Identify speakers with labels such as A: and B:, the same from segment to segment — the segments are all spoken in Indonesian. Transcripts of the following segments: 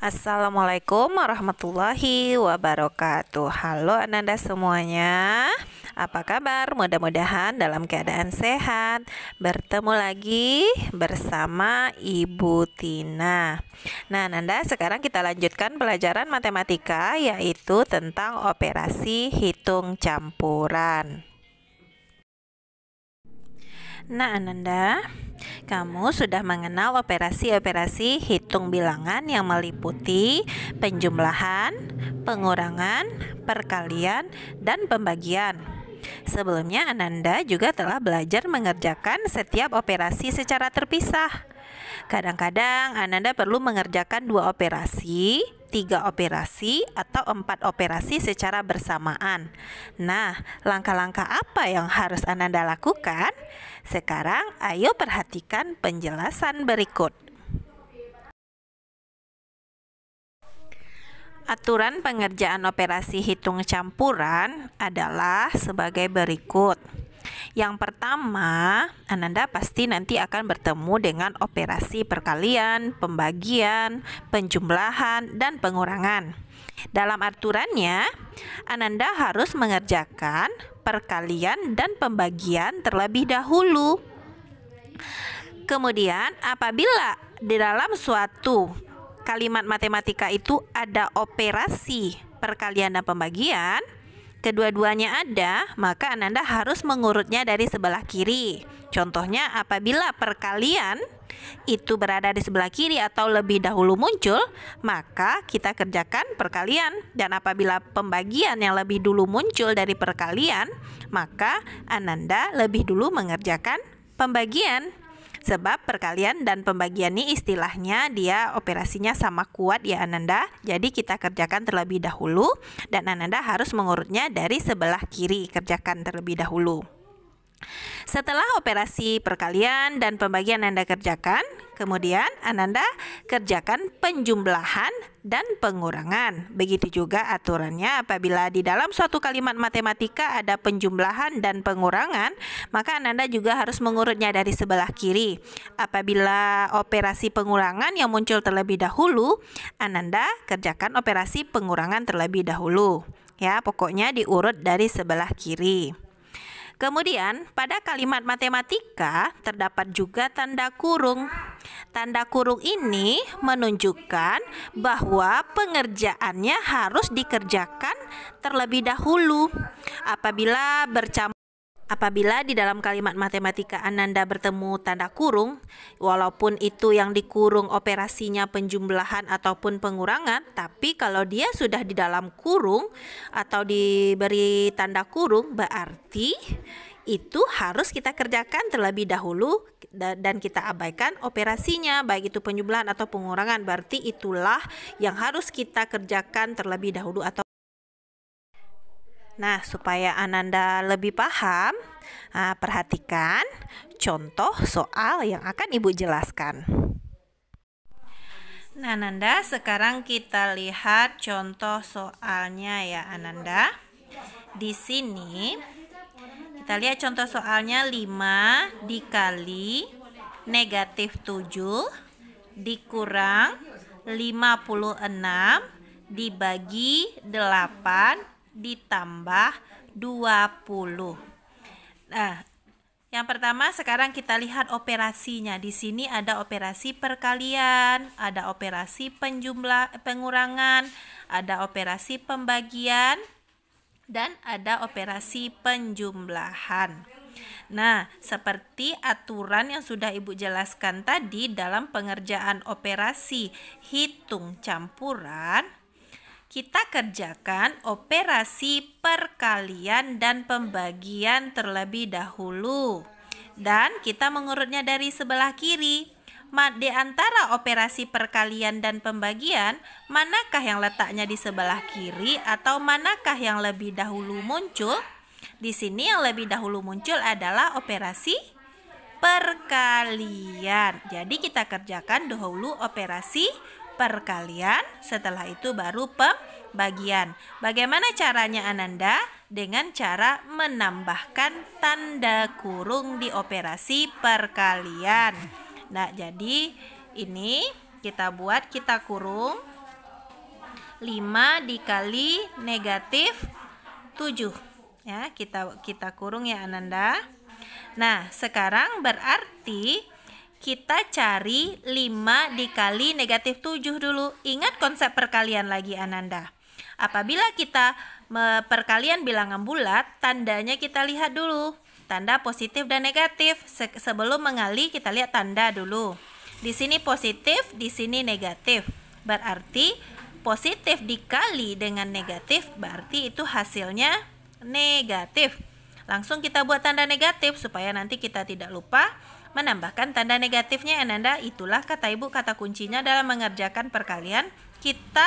A: Assalamualaikum warahmatullahi wabarakatuh. Halo Ananda semuanya, apa kabar? Mudah-mudahan dalam keadaan sehat. Bertemu lagi bersama Ibu Tina. Nah Ananda, sekarang kita lanjutkan pelajaran matematika, yaitu tentang operasi hitung campuran. Nah Ananda, kamu sudah mengenal operasi-operasi hitung bilangan yang meliputi penjumlahan, pengurangan, perkalian, dan pembagian. Sebelumnya Ananda juga telah belajar mengerjakan setiap operasi secara terpisah. Kadang-kadang Ananda perlu mengerjakan 2 operasi, 3 operasi, atau 4 operasi secara bersamaan. Nah, langkah-langkah apa yang harus Ananda lakukan? Sekarang ayo perhatikan penjelasan berikut. Aturan pengerjaan operasi hitung campuran adalah sebagai berikut. Yang pertama, Ananda pasti nanti akan bertemu dengan operasi perkalian, pembagian, penjumlahan, dan pengurangan. Dalam aturannya, Ananda harus mengerjakan perkalian dan pembagian terlebih dahulu. Kemudian, apabila di dalam suatu kalimat matematika itu ada operasi perkalian dan pembagian, kedua-duanya ada, maka Ananda harus mengurutnya dari sebelah kiri. Contohnya, apabila perkalian itu berada di sebelah kiri atau lebih dahulu muncul, maka kita kerjakan perkalian. Dan apabila pembagian yang lebih dulu muncul dari perkalian, maka Ananda lebih dulu mengerjakan pembagian. Sebab perkalian dan pembagian ini istilahnya dia operasinya sama kuat ya Ananda. Jadi kita kerjakan terlebih dahulu dan Ananda harus mengurutnya dari sebelah kiri. Kerjakan terlebih dahulu. Setelah operasi perkalian dan pembagian Anda kerjakan, kemudian Ananda kerjakan penjumlahan dan pengurangan. Begitu juga aturannya apabila di dalam suatu kalimat matematika ada penjumlahan dan pengurangan, maka Ananda juga harus mengurutnya dari sebelah kiri. Apabila operasi pengurangan yang muncul terlebih dahulu, Ananda kerjakan operasi pengurangan terlebih dahulu. Ya, pokoknya diurut dari sebelah kiri. Kemudian pada kalimat matematika terdapat juga tanda kurung. Tanda kurung ini menunjukkan bahwa pengerjaannya harus dikerjakan terlebih dahulu. Apabila di dalam kalimat matematika Ananda bertemu tanda kurung, walaupun itu yang dikurung operasinya penjumlahan ataupun pengurangan, tapi kalau dia sudah di dalam kurung atau diberi tanda kurung, berarti itu harus kita kerjakan terlebih dahulu dan kita abaikan operasinya, baik itu penjumlahan atau pengurangan. Berarti itulah yang harus kita kerjakan terlebih dahulu atau Nah, supaya Ananda lebih paham, perhatikan contoh soal yang akan Ibu jelaskan. Nah, Ananda, sekarang kita lihat contoh soalnya ya, Ananda. Di sini kita lihat contoh soalnya 5 dikali negatif 7 dikurang 56 dibagi 8 ditambah 20. Nah, yang pertama sekarang kita lihat operasinya. Di sini ada operasi perkalian, ada operasi pengurangan, ada operasi pembagian, dan ada operasi penjumlahan. Nah, seperti aturan yang sudah Ibu jelaskan tadi dalam pengerjaan operasi hitung campuran, kita kerjakan operasi perkalian dan pembagian terlebih dahulu. Dan kita mengurutnya dari sebelah kiri. Di antara operasi perkalian dan pembagian, manakah yang letaknya di sebelah kiri atau manakah yang lebih dahulu muncul? Di sini yang lebih dahulu muncul adalah operasi perkalian. Jadi kita kerjakan dahulu operasi perkalian, setelah itu baru pembagian. Bagaimana caranya Ananda? Dengan cara menambahkan tanda kurung di operasi perkalian. Nah, jadi ini kita kurung 5 dikali negatif 7. Ya, kita kurung ya Ananda. Nah, sekarang berarti kita cari 5 dikali negatif 7 dulu. Ingat konsep perkalian lagi Ananda. Apabila kita perkalian bilangan bulat, tandanya kita lihat dulu. Tanda positif dan negatif. Sebelum mengali kita lihat tanda dulu. Di sini positif, di sini negatif. Berarti positif dikali dengan negatif, berarti itu hasilnya negatif. Langsung kita buat tanda negatif supaya nanti kita tidak lupa menambahkan tanda negatifnya Ananda. Itulah kata ibu kata kuncinya dalam mengerjakan perkalian. Kita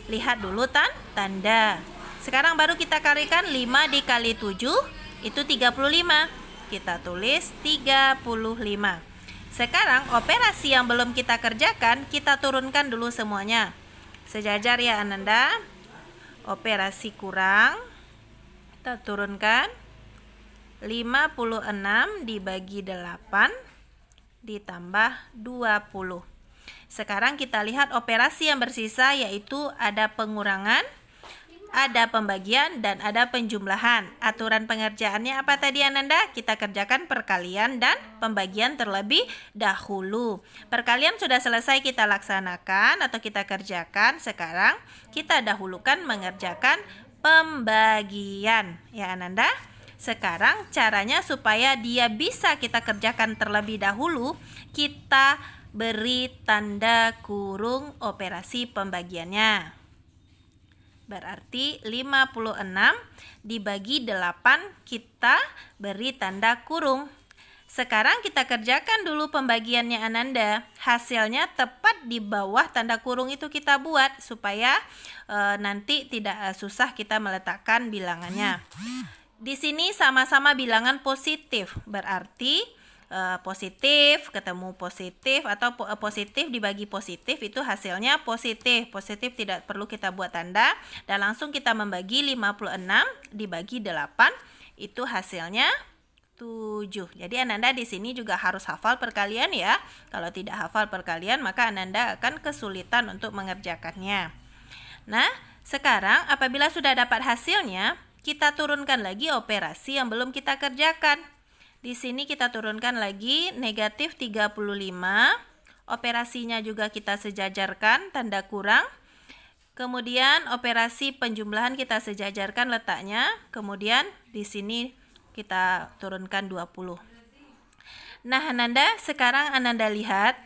A: lihat dulu tanda. Sekarang baru kita kalikan 5 dikali 7 itu 35. Kita tulis 35. Sekarang operasi yang belum kita kerjakan kita turunkan dulu semuanya. Sejajar ya Ananda. Operasi kurang kita turunkan 56 dibagi 8 ditambah 20. Sekarang kita lihat operasi yang bersisa, yaitu ada pengurangan, ada pembagian, dan ada penjumlahan. Aturan pengerjaannya apa tadi Ananda? Kita kerjakan perkalian dan pembagian terlebih dahulu. Perkalian sudah selesai kita laksanakan atau kita kerjakan. Sekarang kita dahulukan mengerjakan pembagian ya Ananda. Sekarang caranya supaya dia bisa kita kerjakan terlebih dahulu, kita beri tanda kurung operasi pembagiannya. Berarti 56 dibagi 8 kita beri tanda kurung. Sekarang kita kerjakan dulu pembagiannya Ananda. Hasilnya tepat di bawah tanda kurung itu kita buat supaya nanti tidak susah kita meletakkan bilangannya. Di sini sama-sama bilangan positif, berarti positif ketemu positif atau positif dibagi positif itu hasilnya positif. Positif tidak perlu kita buat tanda dan langsung kita membagi 56 dibagi 8 itu hasilnya 7. Jadi Ananda di sini juga harus hafal perkalian ya. Kalau tidak hafal perkalian maka Ananda akan kesulitan untuk mengerjakannya. Nah, sekarang apabila sudah dapat hasilnya, kita turunkan lagi operasi yang belum kita kerjakan. Di sini kita turunkan lagi negatif 35. Operasinya juga kita sejajarkan tanda kurang. Kemudian operasi penjumlahan kita sejajarkan letaknya. Kemudian di sini kita turunkan 20. Nah, Ananda, sekarang Ananda lihat.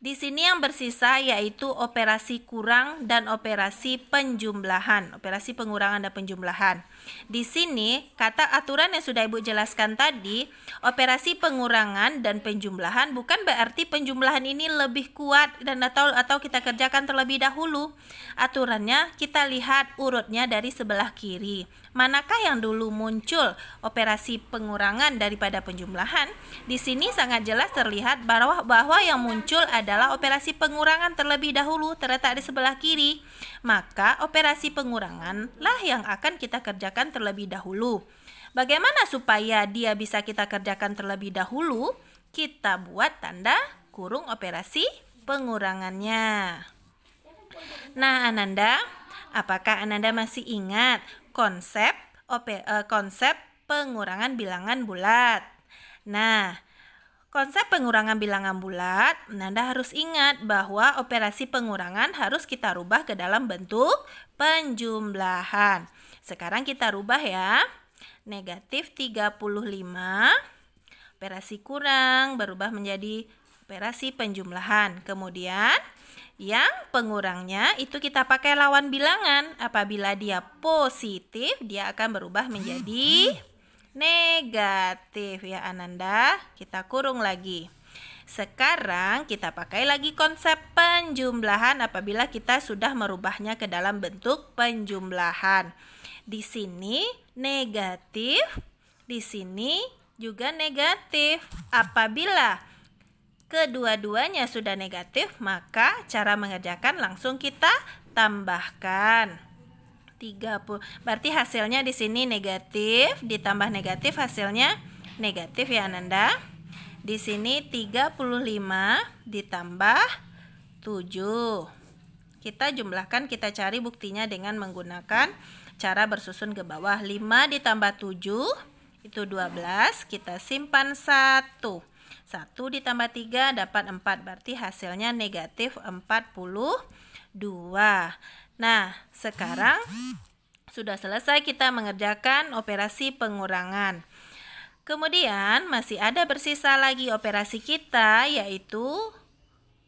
A: Di sini yang bersisa yaitu operasi kurang dan operasi penjumlahan, operasi pengurangan dan penjumlahan. Di sini kata aturan yang sudah Ibu jelaskan tadi, operasi pengurangan dan penjumlahan bukan berarti penjumlahan ini lebih kuat dan atau kita kerjakan terlebih dahulu. Aturannya kita lihat urutnya dari sebelah kiri. Manakah yang dulu muncul operasi pengurangan daripada penjumlahan? Di sini sangat jelas terlihat bahwa yang muncul adalah operasi pengurangan terlebih dahulu, terletak di sebelah kiri. Maka operasi pengurangan lah yang akan kita kerjakan terlebih dahulu. Bagaimana supaya dia bisa kita kerjakan terlebih dahulu? Kita buat tanda kurung operasi pengurangannya. Nah, Ananda, apakah Ananda masih ingat konsep pengurangan bilangan bulat? Nah, konsep pengurangan bilangan bulat, Ananda harus ingat bahwa operasi pengurangan harus kita rubah ke dalam bentuk penjumlahan. Sekarang kita rubah ya. Negatif 35, operasi kurang berubah menjadi operasi penjumlahan. Kemudian yang pengurangnya itu kita pakai lawan bilangan. Apabila dia positif, dia akan berubah menjadi negatif ya Ananda. Kita kurung lagi. Sekarang kita pakai lagi konsep penjumlahan apabila kita sudah merubahnya ke dalam bentuk penjumlahan. Di sini negatif, di sini juga negatif. Apabila kedua-duanya sudah negatif, maka cara mengerjakan langsung kita tambahkan 30. Berarti hasilnya di sini negatif ditambah negatif, hasilnya negatif ya Ananda. Di sini 35 ditambah 7. kita jumlahkan, kita cari buktinya dengan menggunakan cara bersusun ke bawah. 5 ditambah 7 itu 12, kita simpan 1. 1 ditambah 3 dapat 4, berarti hasilnya negatif 42. Nah, sekarang sudah selesai kita mengerjakan operasi pengurangan. Kemudian masih ada bersisa lagi operasi kita, yaitu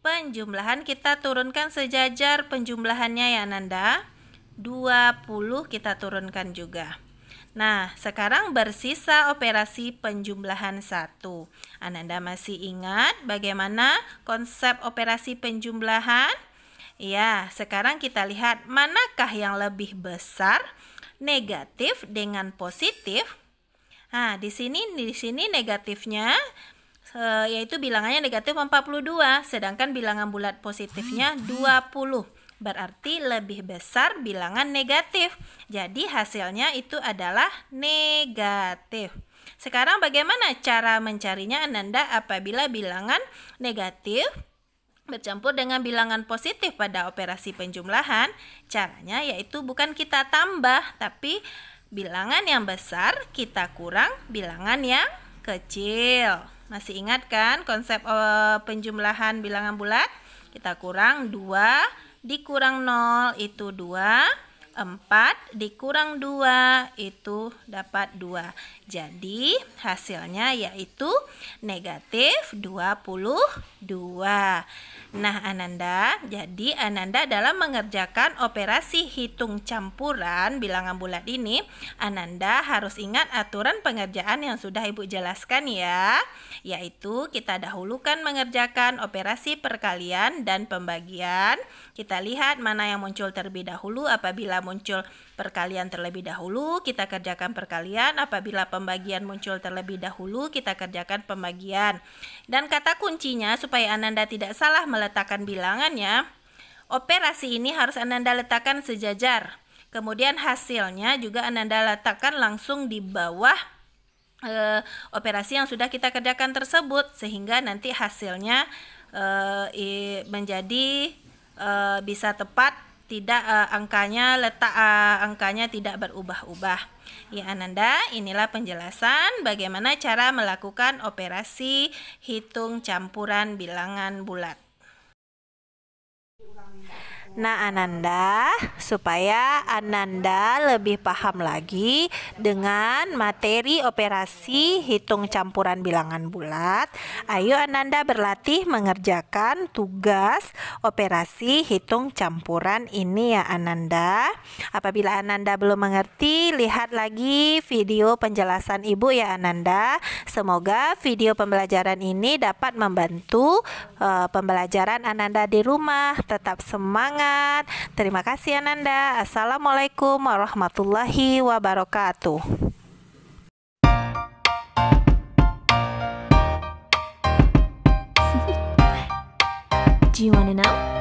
A: penjumlahan. Kita turunkan sejajar penjumlahannya ya Ananda. 20 kita turunkan juga. Nah, sekarang bersisa operasi penjumlahan 1. Ananda masih ingat bagaimana konsep operasi penjumlahan? Ya, sekarang kita lihat manakah yang lebih besar, negatif dengan positif. Nah, di sini negatifnya yaitu bilangannya negatif 42, sedangkan bilangan bulat positifnya 20. Berarti lebih besar bilangan negatif. Jadi hasilnya itu adalah negatif. Sekarang bagaimana cara mencarinya Ananda apabila bilangan negatif bercampur dengan bilangan positif pada operasi penjumlahan? Caranya yaitu bukan kita tambah, tapi bilangan yang besar kita kurang bilangan yang kecil. Masih ingat kan konsep penjumlahan bilangan bulat? Kita kurang 2 dikurang 0 itu 2. 4 dikurang 2 itu dapat 2. Jadi hasilnya yaitu negatif 22. Nah Ananda, jadi Ananda dalam mengerjakan operasi hitung campuran bilangan bulat ini, Ananda harus ingat aturan pengerjaan yang sudah Ibu jelaskan ya. Yaitu kita dahulukan mengerjakan operasi perkalian dan pembagian. Kita lihat mana yang muncul terlebih dahulu. Apabila muncul perkalian terlebih dahulu, kita kerjakan perkalian. Apabila pembagian muncul terlebih dahulu, kita kerjakan pembagian. Dan kata kuncinya supaya Ananda tidak salah meletakkan bilangannya, operasi ini harus Ananda letakkan sejajar. Kemudian hasilnya juga Ananda letakkan langsung di bawah operasi yang sudah kita kerjakan tersebut, sehingga nanti hasilnya menjadi bisa tepat, tidak angkanya tidak berubah-ubah. Ya Ananda, inilah penjelasan bagaimana cara melakukan operasi hitung campuran bilangan bulat. Nah Ananda, supaya Ananda lebih paham lagi dengan materi operasi hitung campuran bilangan bulat, ayo Ananda berlatih mengerjakan tugas operasi hitung campuran ini ya Ananda. Apabila Ananda belum mengerti, lihat lagi video penjelasan Ibu ya Ananda. Semoga video pembelajaran ini dapat membantu pembelajaran Ananda di rumah. Tetap semangat. Terima kasih Ananda. Assalamualaikum warahmatullahi wabarakatuh.
B: Do you want to know?